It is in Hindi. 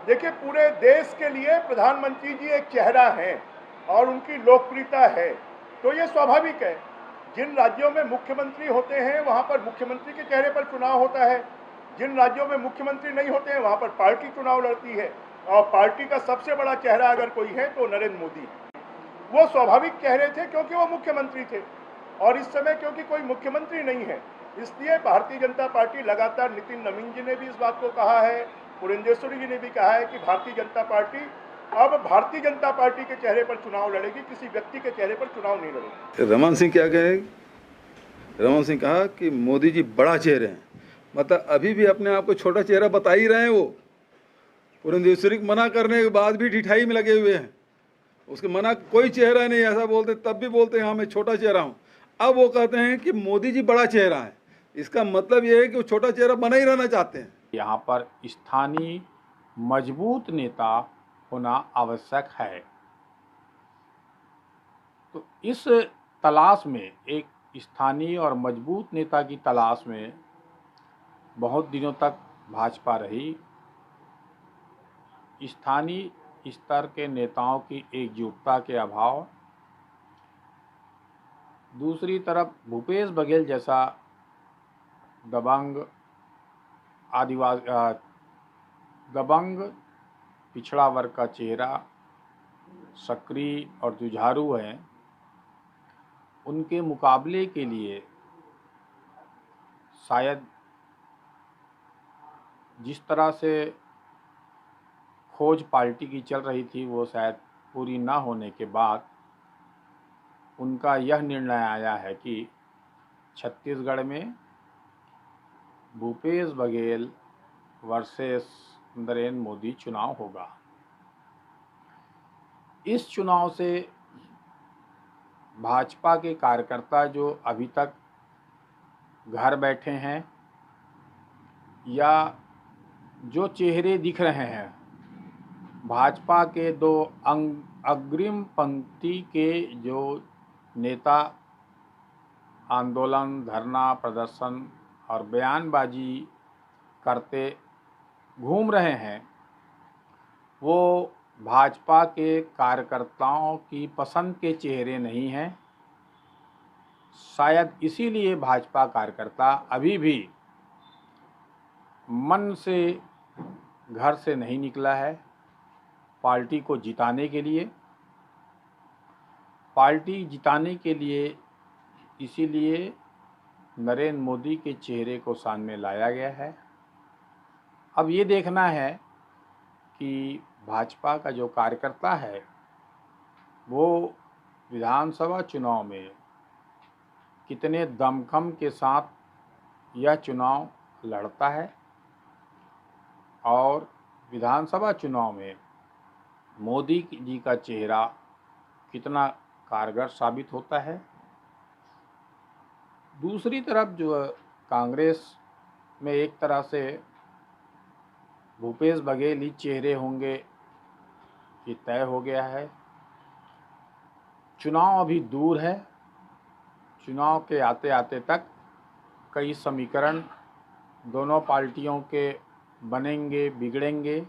देखिए, पूरे देश के लिए प्रधानमंत्री जी एक चेहरा हैं और उनकी लोकप्रियता है, तो ये स्वाभाविक है। जिन राज्यों में मुख्यमंत्री होते हैं वहां पर मुख्यमंत्री के चेहरे पर चुनाव होता है, जिन राज्यों में मुख्यमंत्री नहीं होते हैं वहां पर पार्टी चुनाव लड़ती है, और पार्टी का सबसे बड़ा चेहरा अगर कोई है तो नरेंद्र मोदी है। वो स्वाभाविक चेहरे थे क्योंकि वो मुख्यमंत्री थे, और इस समय क्योंकि कोई मुख्यमंत्री नहीं है, इसलिए भारतीय जनता पार्टी लगातार, नितिन नवीन जी ने भी इस बात को कहा है, पुरंदेश्वरी जी ने भी कहा है कि भारतीय जनता पार्टी अब भारतीय जनता पार्टी के चेहरे पर चुनाव लड़ेगी, किसी व्यक्ति के चेहरे पर चुनाव नहीं लड़ेगी। रमन सिंह क्या कहे? रमन सिंह कहा कि मोदी जी बड़ा चेहरा है, मतलब अभी भी अपने आप को छोटा चेहरा बता ही रहे हैं। वो पुरंदेश्वरी मना करने के बाद भी ढिठाई में लगे हुए हैं, उसके मना कोई चेहरा नहीं, ऐसा बोलते तब भी बोलते हैं हाँ मैं छोटा चेहरा हूँ। अब वो कहते हैं कि मोदी जी बड़ा चेहरा है, इसका मतलब ये है कि वो छोटा चेहरा बना ही रहना चाहते हैं। यहाँ पर स्थानीय मजबूत नेता होना आवश्यक है। तो इस तलाश में, एक स्थानीय और मजबूत नेता की तलाश में बहुत दिनों तक भाजपा रही। स्थानीय स्तर के नेताओं की एकजुटता के अभाव, दूसरी तरफ भूपेश बघेल जैसा दबंग पिछड़ा वर्ग का चेहरा सक्रिय और जुझारू है, उनके मुकाबले के लिए शायद जिस तरह से खोज पार्टी की चल रही थी वो शायद पूरी ना होने के बाद उनका यह निर्णय आया है कि छत्तीसगढ़ में भूपेश बघेल वर्सेस नरेंद्र मोदी चुनाव होगा। इस चुनाव से भाजपा के कार्यकर्ता जो अभी तक घर बैठे हैं या जो चेहरे दिख रहे हैं भाजपा के दो अग्रिम पंक्ति के जो नेता आंदोलन, धरना प्रदर्शन और बयानबाजी करते घूम रहे हैं, वो भाजपा के कार्यकर्ताओं की पसंद के चेहरे नहीं हैं। शायद इसीलिए भाजपा कार्यकर्ता अभी भी मन से घर से नहीं निकला है पार्टी को जिताने के लिए। पार्टी जिताने के लिए इसीलिए नरेंद्र मोदी के चेहरे को सामने लाया गया है। अब ये देखना है कि भाजपा का जो कार्यकर्ता है वो विधानसभा चुनाव में कितने दमखम के साथ यह चुनाव लड़ता है और विधानसभा चुनाव में मोदी जी का चेहरा कितना कारगर साबित होता है। दूसरी तरफ जो कांग्रेस में एक तरह से भूपेश बघेल ही चेहरे होंगे ये तय हो गया है। चुनाव अभी दूर है, चुनाव के आते आते तक कई समीकरण दोनों पार्टियों के बनेंगे, बिगड़ेंगे।